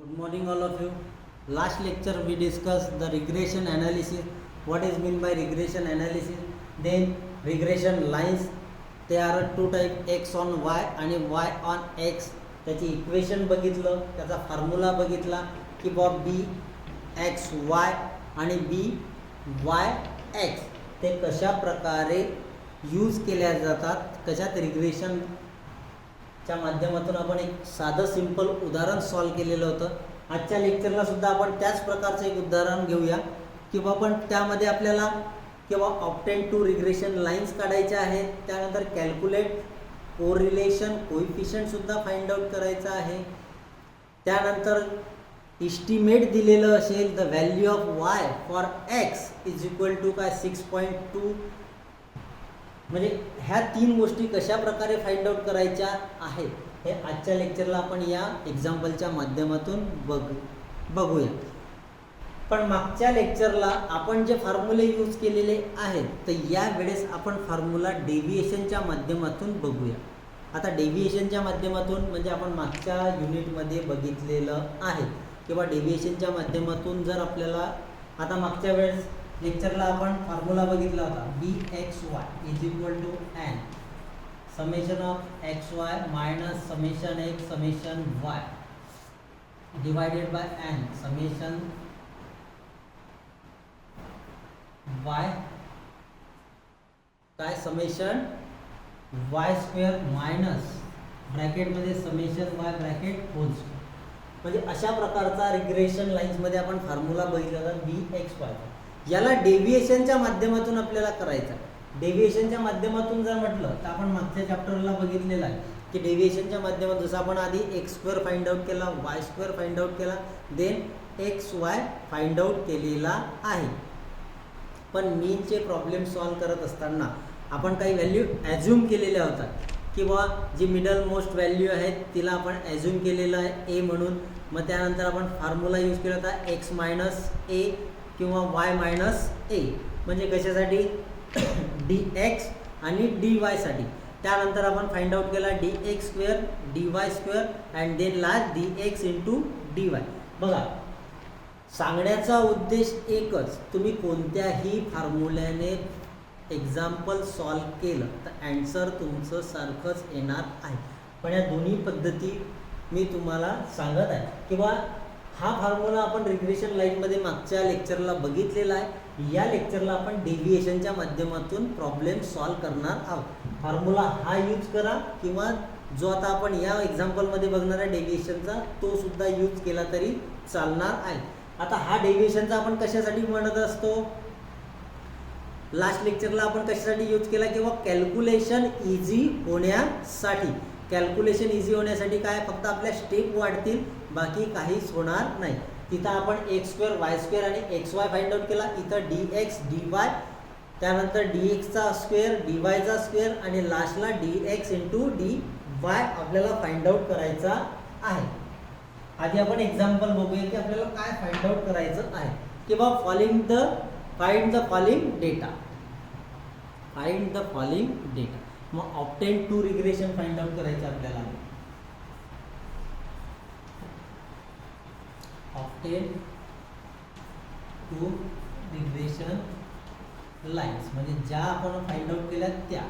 Good morning all of you. Last lecture we discussed the regression analysis. What is meant by regression analysis? Then regression lines. There are two type, x on y आणि y on x. त्याची equation बघितलं, त्याचा formula बघितला की Bob बी X Y आणि B Y x ते कशा प्रकारे यूज केल्या जातात, कशात रिग्रेशन च्या माध्यमातून आपण एक साधं सिंपल उदाहरण सॉल्व केलेलं होतं. आजच्या लेक्चरला सुद्धा आपण त्याच प्रकारचं एक उदाहरण घेऊया किंवा पण त्यामध्ये आपल्याला किंवा ऑब्टेन टू रिग्रेशन लाईन्स काढायच्या आहेत. त्यानंतर कॅल्क्युलेट कोरिलेशन कोइफिशियंट सुद्धा फाइंड आउट करायचं आहे. त्यानंतर इस्टिमेट दिलेलं असेल the value of Y for X is equal to काय 6.2. म्हणजे ह्या तीन गोष्टी कशा प्रकारे फाइंड आउट करायच्या आहेत हे आजच्या लेक्चरला आपण या एक्झाम्पलच्या माध्यमातून बघूया. पण मागच्या लेक्चरला आपण जे फॉर्म्युले यूज केलेले आहेत तर या वेळेस आपण फॉर्म्युला डेव्हिएशनच्या माध्यमातून बघूया. आता डेव्हिएशनच्या माध्यमातून म्हणजे आपण मागच्या युनिटमध्ये बघितलेलं आहे किंवा डेव्हिएशनच्या माध्यमातून जर आपल्याला आता मागच्या वेळेस लेक्चरला आपण फॉर्म्युला बघितला होता B X Y is equal to N summation of X Y minus summation X summation Y divided by N summation Y काय समेशन वाय स्क्वेअर मायनस ब्रॅकेटमध्ये summation Y bracket whole square. म्हणजे अशा प्रकारचा regression लाईन्समध्ये आपण formula बघितला होता B X Y. याला डेव्हिएशनच्या माध्यमातून आपल्याला करायचं आहे. डेव्हिएशनच्या माध्यमातून जर म्हटलं तर आपण मागच्या चॅप्टरला बघितलेलं आहे की डेव्हिएशनच्या माध्यमातून जसं आपण आधी एक्स स्क्वेअर फाइंड आउट केला, वाय स्क्वेअर फाइंड आउट केला, then X Y find out केलेला आहे. पण मीनचे प्रॉब्लेम सॉल्व करत असताना आपण काही व्हॅल्यू ॲझ्युम केलेल्या होतात किंवा जी मिडल मोस्ट व्हॅल्यू आहेत तिला आपण ॲझ्युम केलेलं आहे ए म्हणून. मग त्यानंतर आपण फॉर्म्युला यूज केला होता एक्स मायनस ए किंवा वाय मायनस ए म्हणजे कशासाठी डी एक्स आणि डी वायसाठी. त्यानंतर आपण फाइंड आउट केला D X square D Y square and then last D X into D Y. बघा सांगण्याचा उद्देश एकच, तुम्ही कोणत्याही फॉर्म्युल्याने एक्झाम्पल सॉल्व केलं तर ॲन्सर तुमचं सारखंच येणार आहे. पण या दोन्ही पद्धती मी तुम्हाला सांगत आहे किंवा हा फॉर्म्युला आपण रिग्रेशन लाईनमध्ये मागच्या लेक्चरला बघितलेला आहे. या लेक्चरला आपण डेव्हिएशनच्या माध्यमातून प्रॉब्लेम सॉल्व करणार आहोत. फॉर्म्युला हा यूज करा किंवा जो आता आपण या एक्झाम्पलमध्ये बघणार आहे डेव्हिएशनचा तो सुद्धा यूज केला तरी चालणार आहे. आता हा डेव्हिएशनचा आपण कशासाठी म्हणत असतो, लास्ट लेक्चरला आपण कशासाठी यूज केला किंवा कॅल्क्युलेशन इझी होण्यासाठी. कॅल्क्युलेशन इझी होण्यासाठी काय फक्त आपल्या स्टेप वाढतील, बाकी काहीच होणार नाही. तिथं आपण एक्स स्क्वेअर वाय स्क्वेअर आणि एक्स वाय फाइंड आउट केला, इथं डी एक्स डी वाय त्यानंतर डी एक्सचा स्क्वेअर डी वायचा स्क्वेअर आणि लास्टला D X into D Y आपल्याला फाइंड आउट करायचा आहे. आधी आपण एक्झाम्पल बघूया की आपल्याला काय फाइंड आउट करायचं आहे किंवा find the following data. Find the following data. मग obtain two regression find out करायचं आपल्याला. ऑब्टेन टू रिग्रेशन लाईन्स म्हणजे ज्या आपण फाइंड आउट केल्या त्या.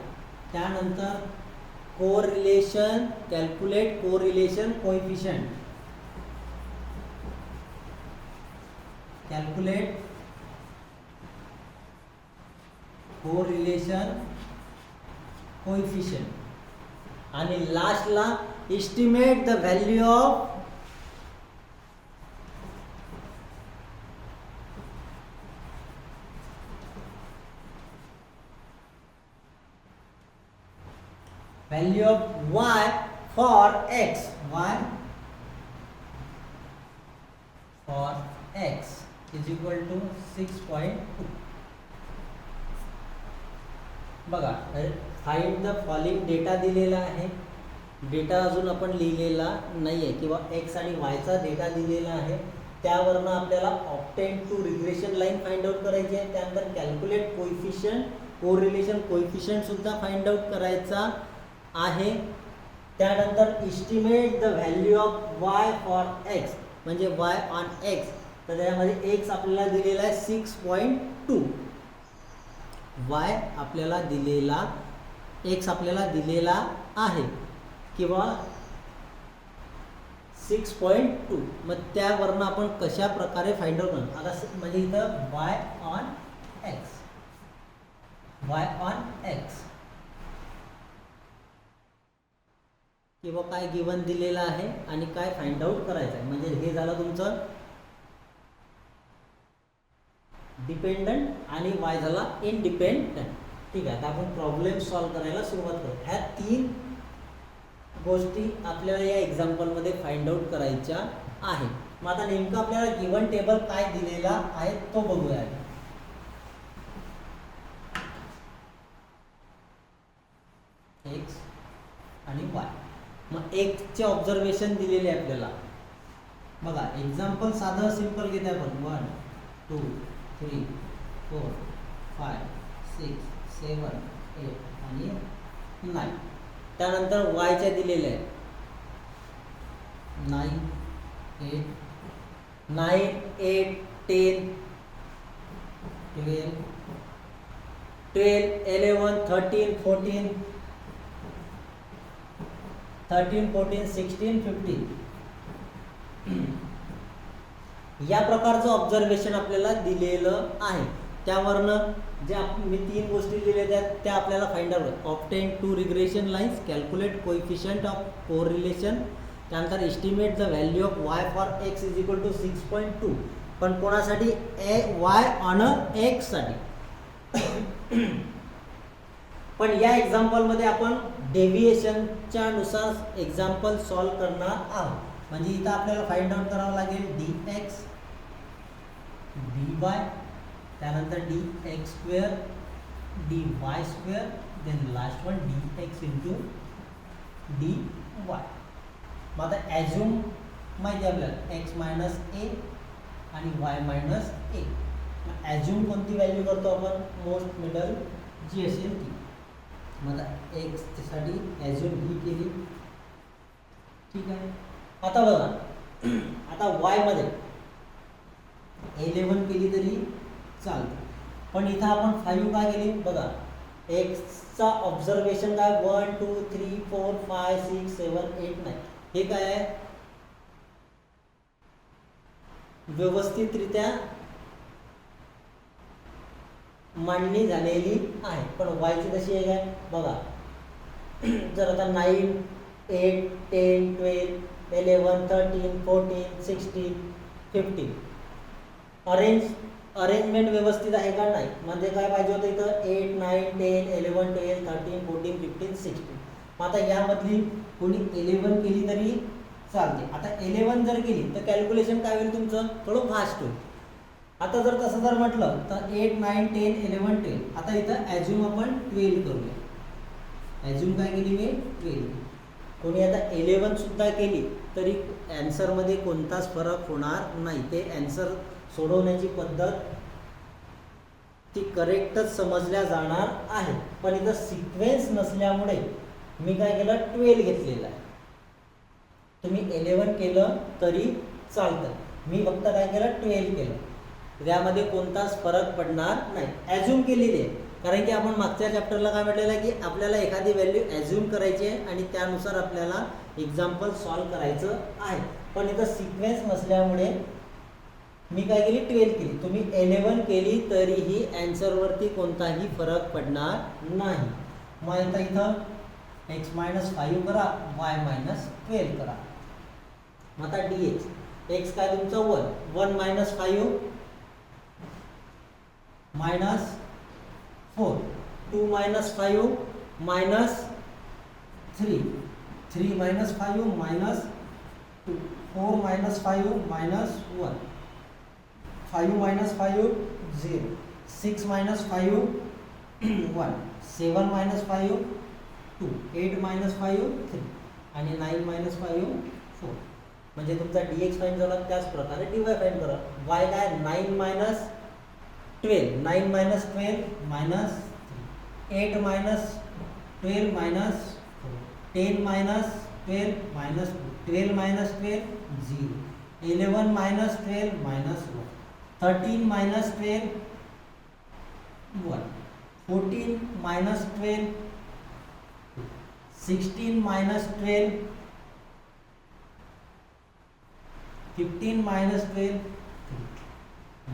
त्यानंतर correlation calculate correlation coefficient. Calculate correlation coefficient आणि लास्टला estimate the value of y for x. y for x is equal to 6.2. बघा फाइंड द फॉलोइंग डेटा दिलेला आहे. डेटा अजून आपण लिहिलेला नाही आहे किंवा एक्स आणि वायचा डेटा दिलेला आहे. त्यावरनं आपल्याला obtain two regression line find out करायची आहे. त्यानंतर कॅल्क्युलेट कोइफिशियंट कोरिलेशन कोइफिशियंट सुद्धा फाइंड आउट करायचा आहे. त्यानंतर estimate the value of Y for X म्हणजे y ऑन x, तर त्यामध्ये x आपल्याला दिलेला आहे 6.2, y आपल्याला दिलेला x आपल्याला दिलेला आहे किंवा 6.2. मग त्यावरनं आपण कशा प्रकारे फाइंड आउट करणार आता, म्हणजे इथं y ऑन x किंवा काय गिवन दिलेलं आहे आणि काय फाइंड आउट करायचं आहे, म्हणजे हे झालं तुमचं डिपेंडंट आणि y झाला इंडिपेंडंट. ठीक आहे, आता आपण प्रॉब्लेम सॉल्व करायला सुरुवात करू. ह्या 3 गोष्टी आपल्याला या एक्झाम्पलमध्ये फाइंड आउट करायच्या आहे. मग आता नेमकं आपल्याला गिवन टेबल काय दिलेला आहे तो बघूया. x आणि y. मग x चे ऑब्झर्वेशन दिलेले आहे आपल्याला. बघा एक्झाम्पल साधं सिंपल घेते आपण. 1 2 3 4 5 6 7 8 आणि 9. त्यानंतर y च्या दिलेले आहे 9 8 10 12 11 13 14 16 15. या प्रकारचं ऑब्झर्वेशन आपल्याला दिलेलं आहे. त्यावरनं ज्या मी 3 गोष्टी दिलेल्या आहेत त्या आपल्याला find out. Obtain 2 regression lines, calculate coefficient of correlation, त्यानंतर estimate the value of y for x is equal to 6.2. पण कोणासाठी? y ऑन x साठी. पण या एक्झाम्पलमध्ये आपण डेव्हिएशनच्या नुसार एक्झाम्पल सॉल्व करणार आहोत. म्हणजे इथं आपल्याला फाइंड आउट करावं लागेल dx dy, त्यानंतर dx square dy square, then last one dx into dy. मग आता ॲज्युम माहिती आहे आपल्याला x मायनस ए आणि y मायनस ए. ॲज्युम कोणती व्हॅल्यू करतो आपण? मोस्ट मिडल जी असेल ती. मग आता x साठी ॲज्युम ही केली. ठीक आहे, आता बघा आता y मध्ये 11 केली तरी चालते, पण इथं आपण 5 का केली? बघा x चा ऑब्झर्वेशन काय? 1 2 3 4 5 6 7 8 9. हे काय आहे? व्यवस्थितरित्या मांडणी झालेली आहे. पण y ची कशी आहे काय बघा. जर आता 9 8 10 12 11 13 14 16 15 अरेंजमेंट व्यवस्थित आहे का? नाही. म्हणजे काय पाहिजे होतं इथं 8 9 10 11 12 13 14 15 16. मग आता यामधली कोणी 11 केली तरी चालते. आता 11 जर केली तर कॅल्क्युलेशन काय होईल तुमचं? थोडं फास्ट होईल. आता जर तसं जर म्हटलं तर 8 9 10 11 12. आता इथं ॲज्युम आपण 12 करूया. ॲज्युम काय केली मी? 12. कोणी आता 11 सुद्धा केली तरी ॲन्सरमध्ये कोणताच फरक होणार नाही. ते ॲन्सर सोडवण्याची पद्धत ती करेक्टच समजल्या जाणार आहे. पण इथं सिक्वेन्स नसल्यामुळे मी काय केलं? 12 घेतलेलं आहे. तुम्ही 11 केलं तरी चालतं. मी फक्त काय केलं? 12 केलं. त्यामध्ये कोणताच फरक पडणार नाही. ॲज्युम केलेली आहे कारण की आपण मागच्या चॅप्टरला काय म्हटलेलं आहे की आपल्याला एखादी व्हॅल्यू ॲज्युम करायची आहे आणि त्यानुसार आपल्याला एक्झाम्पल सॉल्व करायचं आहे. पण इथं सिक्वेन्स नसल्यामुळे मी काय केली? 12 केली. तुम्ही 11 केली तरीही ॲन्सरवरती कोणताही फरक पडणार नाही. मग आता इथं x मायनस 5 करा, y मायनस 12 करा. मग आता dx x काय तुमचं 1 minus 5 minus 4 2 minus 5 minus 3 minus 5 minus 2 4 minus 5 minus 1 5 minus 5 0 6 minus 5 1 7 minus 5 2 8 minus 5 3 आणि 9 मायनस 5 4. म्हणजे तुमचा dx फाइंड झाला. त्याच प्रकारे dy फाइंड करा. y काय? 9 minus 12 9 minus 12 minus 8 minus 12 minus 10 minus 12 minus 12 minus 12 0 11 minus 12 minus 1. 13 minus 12 1. 14 minus 12 16 minus 12 15 minus 12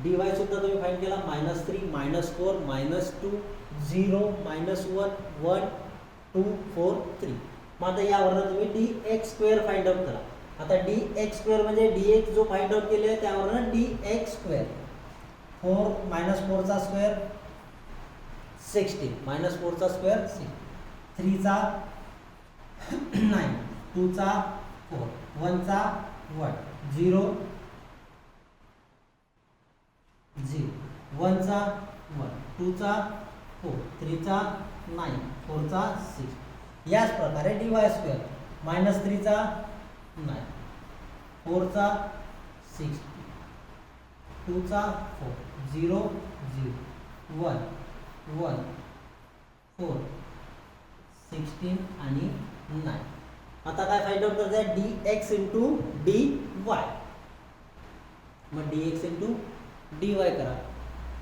dy सुद्धा तुम्ही फाइंड केला -3 -4 -2 0 -1 1 2 4 3. मग आता यावरनं तुम्ही dx स्क्वेअर फाइंड आउट करा. आता dx स्क्वेअर म्हणजे dx जो फाइंड आउट केले आहे त्यावरनं dx स्क्वेअर 4 -4 चा स्क्वेअर 16 -4 चा स्क्वेअर 6 3 चा 9 2 चा 4 1 चा 1 0 0 1 चा 1 2 चा 4 3 चा 9 4 चा 6. याच प्रकारे dy स्क्वेअर -3 चा 9 4 चा 6 2 चा 4 0 0 1 1 4 16 आणि 9. आता काय फाइंड आउट करायचं आहे dx इंटू dy. मग dx इंटू dy करा.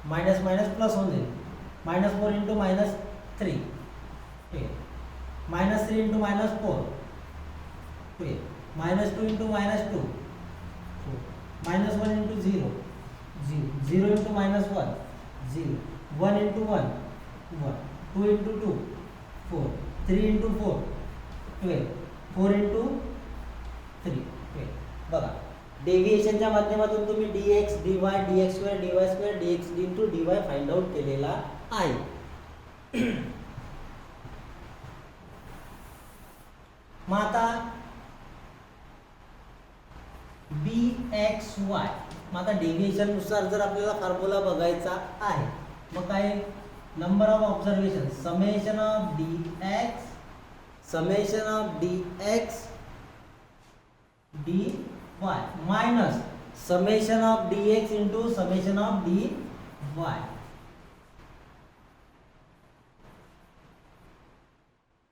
मायनस मायनस प्लस होऊन जाईल. -4 into -3 -3 into -4 -2 into -2 -1 into 0 0 into -1 0 1 into 1 1 2 into 2 4 3 into 4 12 4 into 3 12. बघा डेव्हिएशनच्या माध्यमातून तुम्ही dx dy dx square dy square dx into dy find out केलेला आहे. मग आता bxy मग आता डेव्हिएशन नुसार जर आपल्याला फॉर्म्युला बघायचा आहे मग काय number of observation summation of dx dy minus summation of dx into summation of dy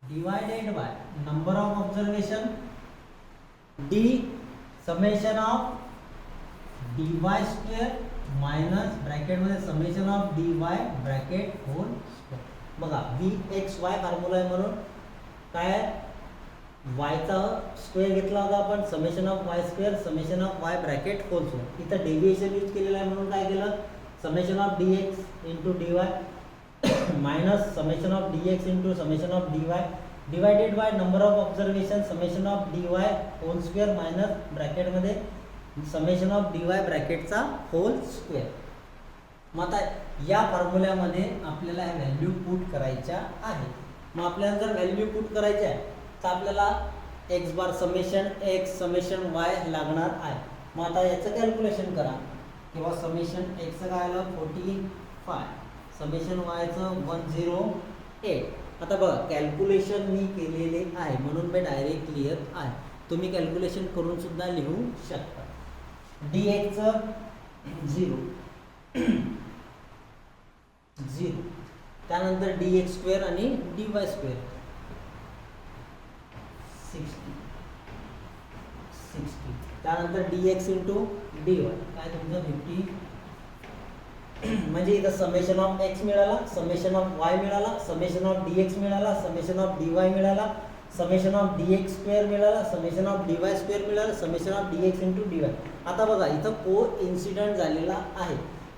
divided by number of observation d summation of dy square minus bracket मध्ये summation of dy bracket whole square. बघा vxy formula आहे म्हणून काय y चा square घेतला होता आपण summation of y square summation of y bracket whole square. इथं डेव्हिएशन यूज केलेला आहे म्हणून काय केलं summation of dx into dy minus summation of dx into summation of dy divided by number of observation summation of dy whole square minus bracket मध्ये summation of dy ब्रॅकेटचा whole square. मग आता या फॉर्म्युल्यामध्ये आपल्याला ह्या व्हॅल्यू पुट करायच्या आहेत. मग आपल्याला जर व्हॅल्यू पुट करायच्या आहे तर आपल्याला x बार समेशन x समेशन y लागणार आहे. मग आता याचं कॅल्क्युलेशन करा किंवा समेशन x चं काय आलं 45 समेशन y चं 108. आता बघा कॅल्क्युलेशन मी केलेले आहे म्हणून मी डायरेक्ट क्लिअर आहे. तुम्ही कॅल्क्युलेशन करून सुद्धा लिहू शकता. dx चं 0 0 त्यानंतर dx स्क्वेअर आणि dy स्क्वेअर 60 त्यानंतर dx इंटू dy काय तुमचं 50 म्हणजे इथं समेशन ऑफ x मिळाला समेशन ऑफ y मिळाला समेशन ऑफ dx मिळाला समेशन ऑफ dy मिळाला समेशन ऑफ dx स्क्वेअर मिळाला समेशन ऑफ dy स्क्वेअर मिळाला summation of dx into dy. आता बघा इथं को इन्सिडेंट झालेला आहे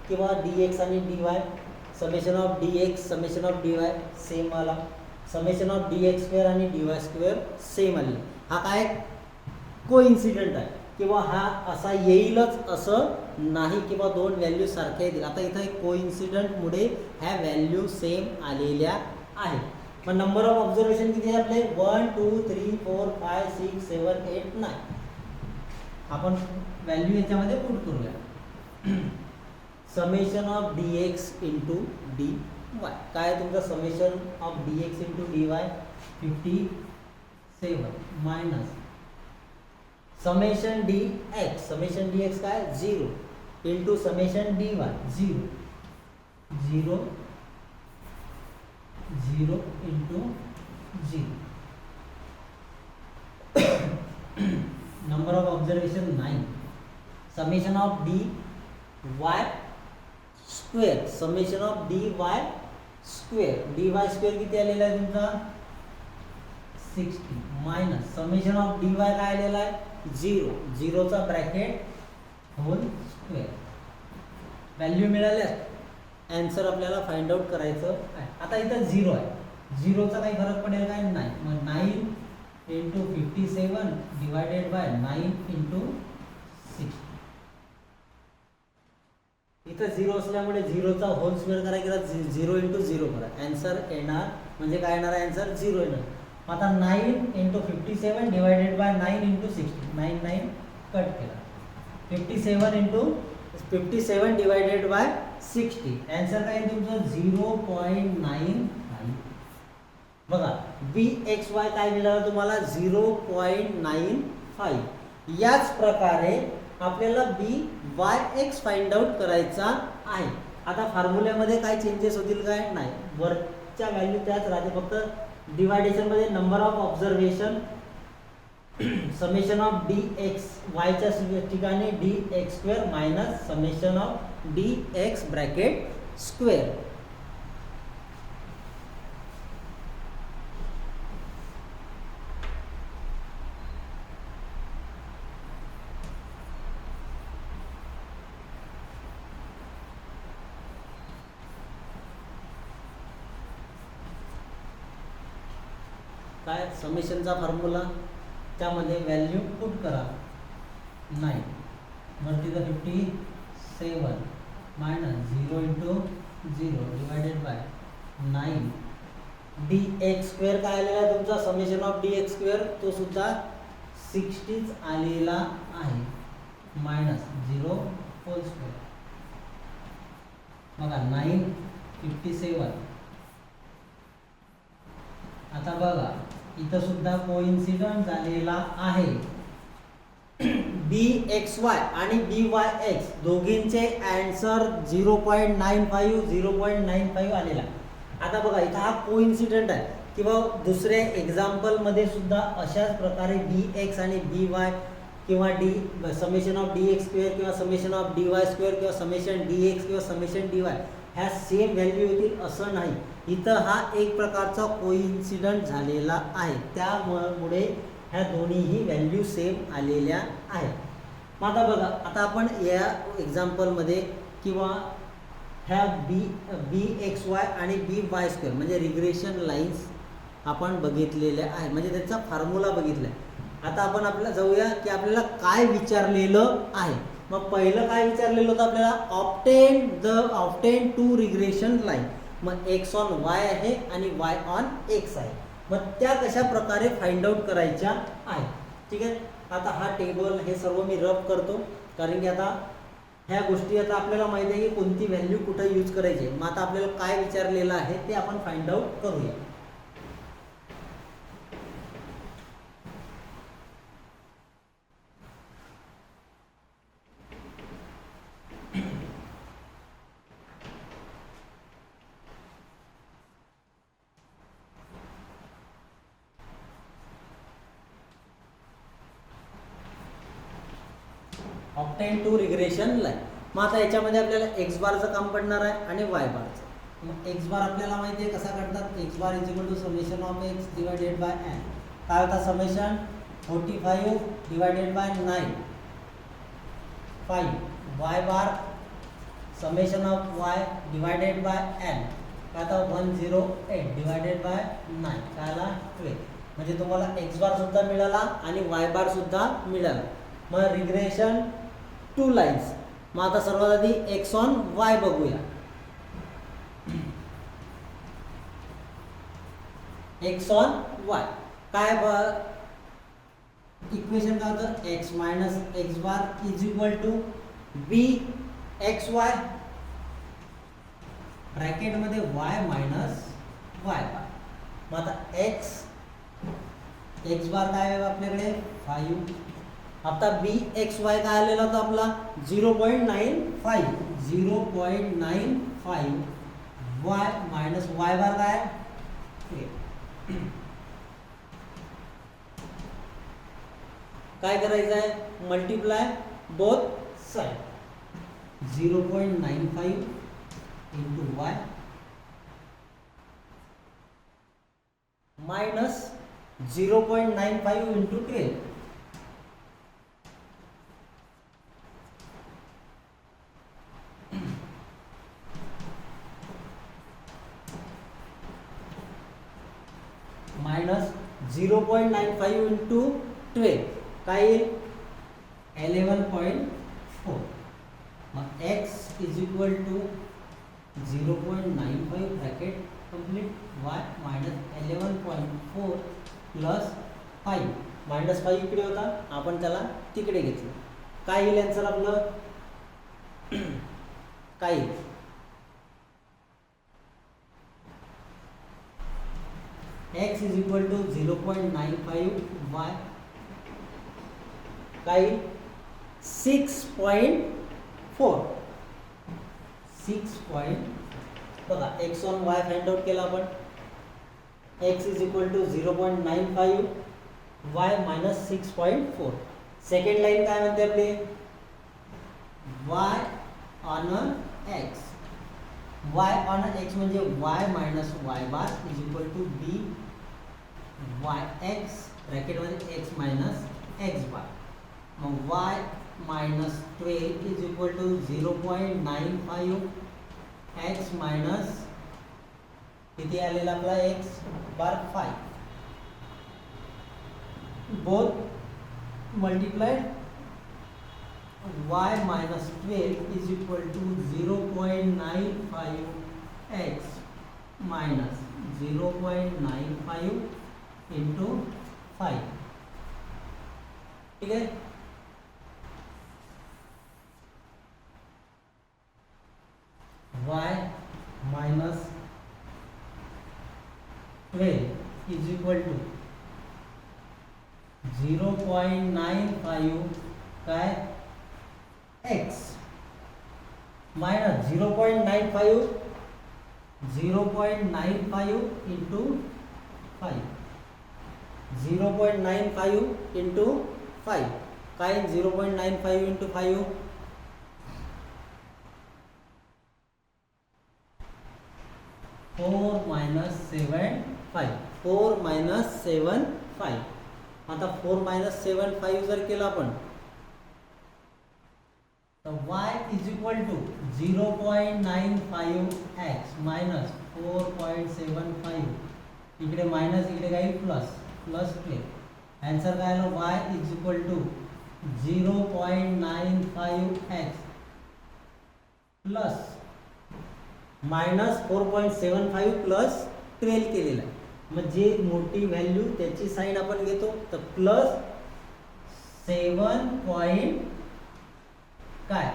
किंवा dx आणि dy summation of dx summation of dy same आला समेशन ऑफ dx स्क्वेअर आणि dy स्क्वेअर सेम आले. हा काय को इन्सिडेंट आहे किंवा हा असा येईलच असं नाही किंवा दोन व्हॅल्यू सारख्या येतील. आता इथं एक को इन्सिडेंटमुळे ह्या व्हॅल्यू सेम आलेल्या आहेत. मग नंबर ऑफ ऑब्झर्वेशन किती आहे आपले 1 2 3 4 5 6 7 8 9. आपण व्हॅल्यू याच्यामध्ये पुट करूया. Summation of dx into dy काय तुमचं summation of dx into dy 57 minus summation dx काय 0 into summation dy 0 0 0 into 0. Number of observation 9 summation of D Y square, summation of D Y square, D Y square किती आलेला आहे तुमचा 60 minus summation of D Y काय आलेला आहे 0, 0चा bracket whole square. Value मिळाल्या, answer आपल्याला फाइंड आउट करायचं आहे. आता इथं 0 आहे, 0चा काही फरक पडेल काय नाही. मग 9 इंटू 57 डिवायडेड बाय 9 इंटू 60. इथं 0 असल्यामुळे 0चा होल स्क्वेअर करायचा, 0 इंटू 0 करा, आन्सर येणार म्हणजे काय येणार आहे आन्सर 0 येणार. आता 9 into 57 divided by 9 into 60, 9 9 cut केला, 57 इंटू 57 डिवायडेड बाय 60, आन्सर काय तुमचं 0.95. बघा बी एक्स वाय काय मिळालं तुम्हाला 0.95. याच प्रकारे आपल्याला बी वाय एक्स फाइंड आउट करायचा आहे. आता फॉर्म्युल्यामध्ये काय चेंजेस होतील काय नाही, वरच्या व्हॅल्यू त्याच राहते, फक्त डिवायडेशन मध्ये number of observation summation of D X वायच्या ठिकाणी D X square minus summation of D X bracket square. काय समेशनचा फॉर्म्युला, त्यामध्ये व्हॅल्यू पुट करा 9 वरती 57 minus 0 into 0 divided by 9 D X square काय आलेला आहे तुमचा summation of D X square तो सुद्धा 60च आलेला आहे मायनस 0 होल स्क्वेअर. बघा 9 57. आता बघा इथं सुद्धा कोइन्सिडंट झालेला आहे. बी एक्स वाय आणि बी वाय एक्स दोघींचे आन्सर 0.95 0.95 आलेला. आता बघा इथं हा कोइन्सिडंट आहे किंवा दुसऱ्या एक्झाम्पल मध्ये सुद्धा अशाच प्रकारे बी एक्स आणि बी वाय किंवा D summation of D X square किंवा summation of D Y square किंवा समेशन डी एक्स किंवा समेशन डी वाय ह्या सेम व्हॅल्यू येतील असं नाही. इथं हा एक प्रकारचा कोइन्सिडंट झालेला आहे, त्यामुळे ह्या दोन्हीही व्हॅल्यू सेम आलेल्या आहेत. मग आता बघा आता आपण या एक्झाम्पलमध्ये किंवा ह्या बी एक्स वाय आणि बी वाय स्क्वेअर म्हणजे रिग्रेशन लाईन्स आपण बघितलेल्या आहे, म्हणजे त्याचा फॉर्म्युला बघितला आहे. आता आपण आपल्याला जाऊया की आपल्याला काय विचारलेलं आहे. मग पहिलं काय विचारलेलं होतं आपल्याला ऑप्टेन टू रिग्रेशन लाईन. मग एक्स ऑन वाय आहे आणि वाय ऑन एक्स आहे. मग त्या कशा प्रकारे फाइंड आउट करायच्या आहे. ठीक आहे, आता हा टेबल हे सर्व मी रब करतो कारण की आता ह्या गोष्टी आता आपल्याला माहिती आहे की कोणती व्हॅल्यू कुठं यूज करायची. मग आता आपल्याला काय विचारलेलं आहे ते आपण फाइंड आउट करूया. Obtain two regression line. मग आता याच्यामध्ये आपल्याला एक्स बारचं काम पडणार आहे आणि वाय बारचं. मग एक्स बार आपल्याला माहिती आहे कसा काढतात. X bar is equal to summation of X divided by N. काय होता summation 45 divided by 9 5. Y bar summation of Y divided by N काय होता 108 डिवायडेड बाय 9 काय आला 12. म्हणजे तुम्हाला एक्स बार सुद्धा मिळाला आणि वाय बार सुद्धा मिळाला. मग रिग्रेशन टू लाईन्स. मग आता सर्वात आधी एक्स ऑन वाय बघूया. एक्स ऑन वाय काय इक्वेशन काय होतं X minus X bar is equal to B X Y ब्रॅकेटमध्ये वाय मायनस वाय बार. मग आता एक्स बार काय आहे आपल्याकडे 5. आता बी एक्स वाय काय आलेला होता आपला 0.95 0.95 वाय मायनस वाय बार काय काय करायचं आहे multiply both side. 0.95 into y minus 0.95 into 12. minus 0.95 into 12 काय येईल 11.4. मग x is equal to 0.95 bracket complete y minus 11.4 plus 5 minus 5 इकडे होता आपण त्याला तिकडे घेतलं काय येईल आन्सर आपलं काय येईल x is equal to 0.95 y काय 6.4 बघा x on y find out केला आपण x is equal to 0.95 y minus 6.4. Second line काय म्हणते आपली y on x y on x म्हणजे y minus y bar is equal to b yx bracket मध्ये x minus x bar. मग y minus 12 is equal to 0.95 x minus किती आलेला आपला x bar 5 both multiplied y minus 12 is equal to 0.95 x minus 0.95 into 5 ठीक है y minus 12 is equal to 0.95 काय x minus 0.95 into 5 0.95 into 5 काय 0.95 into 5 4 minus 7 5 4 minus 7 5 आता 4 minus 7 5 जर केला आपण तर y is equal to 0.95 x minus 4.75 इकडे मायनस इकडे काय प्लस प्लस प्ले आन्सर काय आलं y is equal to 0.95 x plus minus 4.75 plus 12 केलेला आहे मग जे मोठी व्हॅल्यू त्याची साइन आपण घेतो तर प्लस 7. काय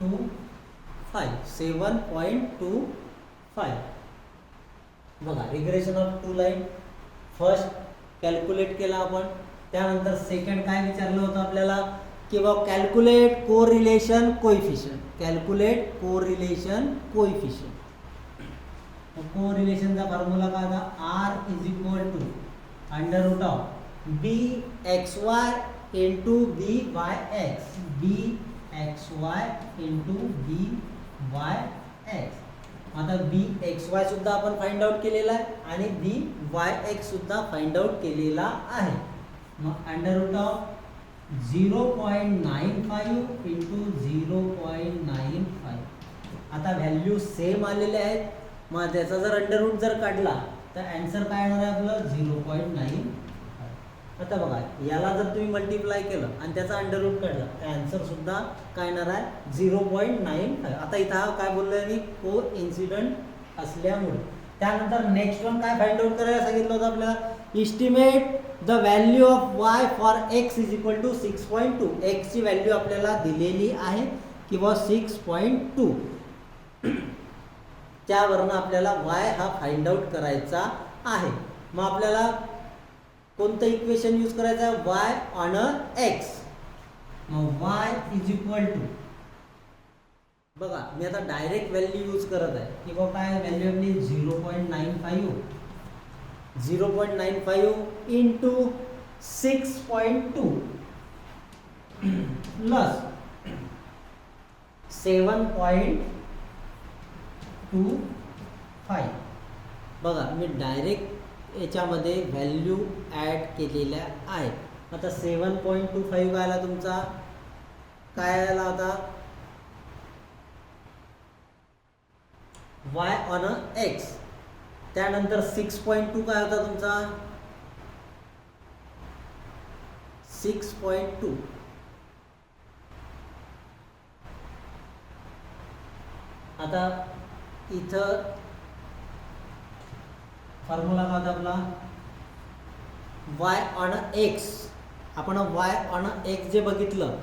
25 7.25 बघा regression of two line first calculate केला आपण त्यानंतर सेकंड काय विचारलं होतं आपल्याला की बा calculate correlation coefficient calculate correlation coefficient कोरिलेशनचा फॉर्म्युला काय होता r is equal to under root of bxy into byx bxy into byx आता bxy सुद्धा आपण फाइंड आउट केलेला आहे आणि byx सुद्धा फाइंड आउट केलेला आहे मग अंडर रूट ऑफ 0.95 into 0.95 आता व्हॅल्यू सेम आलेले आहेत मग त्याचा जर अंडर रूट जर काढला तर आन्सर काय येणार आहे आपलं 0.9. आता बघा याला जर तुम्ही मल्टिप्लाय केलं आणि त्याचा अंडर रूट काढला तर आन्सर सुद्धा काय येणार आहे 0.95. आता इथं हा काय बोललोय मी को इन्सिडेंट असल्यामुळे त्यानंतर नेक्स्ट वन काय फाइंड आउट करायला सांगितलं होतं आपल्याला estimate the value of y for x is equal to 6.2 x ची व्हॅल्यू आपल्याला दिलेली आहे किंवा 6.2 त्यावरून आपल्याला y हा फाइंड आउट करायचा आहे मग आपल्याला कोणतं इक्वेशन यूज करायचं आहे y ऑन x मग y इज इक्वल टू बघा मी आता डायरेक्ट व्हॅल्यू यूज करत आहे किंवा काय व्हॅल्यू आपली 0.95 into 6.2 प्लस 7.25. बघा मी डायरेक्ट याच्यामध्ये व्हॅल्यू ॲड केलेल्या आहेत. आता 7.25 आला तुमचा, काय आला होता y ऑन x. त्यानंतर 6.2 काय होता तुमचा 6.2. आता इथं फॉर्म्युला काय होता आपला y ऑन x. आपण y ऑन x जे बघितलं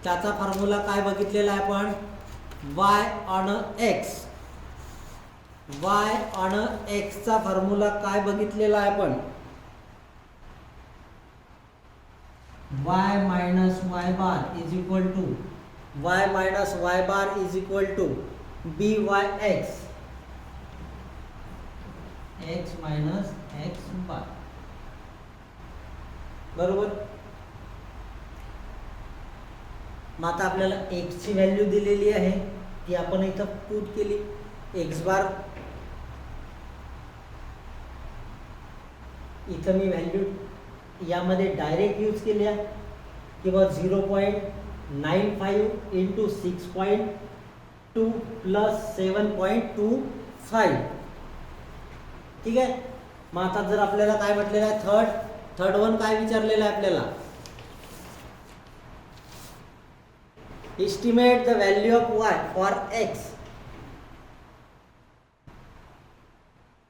त्याचा फॉर्म्युला काय बघितलेला आहे आपण, y on x. y on x चा फॉर्म्युला काय बघितलेला आहे आपण, y minus y bar is equal to y minus y bar is equal to by(x) x minus x bar. बरोबर. मग आता आपल्याला x ची व्हॅल्यू दिलेली आहे ती आपण इथं पुट केली. x बार इथं मी व्हॅल्यू यामध्ये डायरेक्ट यूज केल्या किंवा 0.95 इंटू 6.2 प्लस 7.25. ठीक आहे. मग आता जर आपल्याला काय म्हटलेलं आहे, थर्ड वन काय विचारलेलं आहे आपल्याला, estimate the value of y for x.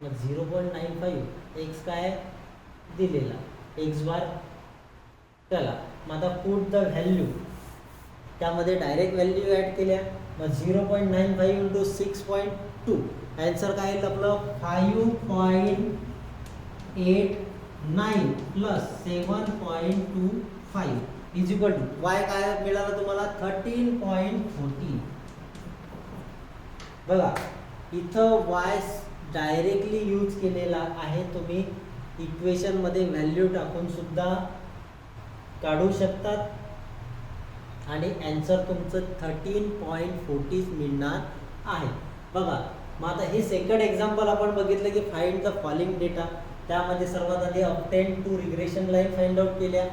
मग 0.95 x काय दिलेला, x बार त्याला. मग आता पुट द व्हॅल्यू, त्यामध्ये डायरेक्ट व्हॅल्यू ॲड केल्या. मग 0.95 इंटू 6.2 ॲन्सर काय येईल आपलं 5.89 plus 7.25 is equal to y काय मिळालं तुम्हाला 13.14. बघा इथं y डायरेक्टली यूज केलेला आहे. तुम्ही इक्वेशन मध्ये व्हॅल्यू टाकून सुद्धा काढू शकतात आणि आन्सर तुमचं 13.40 मिळणार आहे. बघा मग आता हे सेकंड एक्झाम्पल आपण बघितलं की फाइंड द फॉलोइंग डेटा. त्यामध्ये सर्वात आधी obtain two regression line find out केल्या.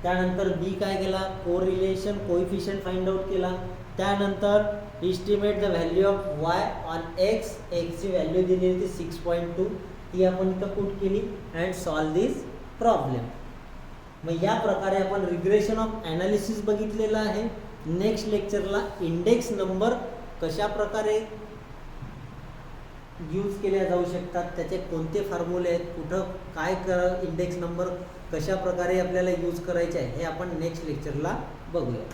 त्यानंतर बी काय केला, कोरिलेशन कोएफिशिएंट फाइंड आउट केला. त्यानंतर estimate the value of y on x. x ची व्हॅल्यू दिली होती 6.2, ती आपण इथं पुट केली अँड सॉल्व दिस प्रॉब्लेम. मग या प्रकारे आपण रिग्रेशन ऑफ ॲनालिसिस बघितलेलं आहे. नेक्स्ट लेक्चरला इंडेक्स नंबर कशा प्रकारे यूज केल्या जाऊ शकतात, त्याचे कोणते फॉर्म्युले आहेत, कुठं काय इंडेक्स नंबर कशा प्रकारे आपल्याला यूज करायचे आहे हे आपण नेक्स्ट लेक्चरला बघूया.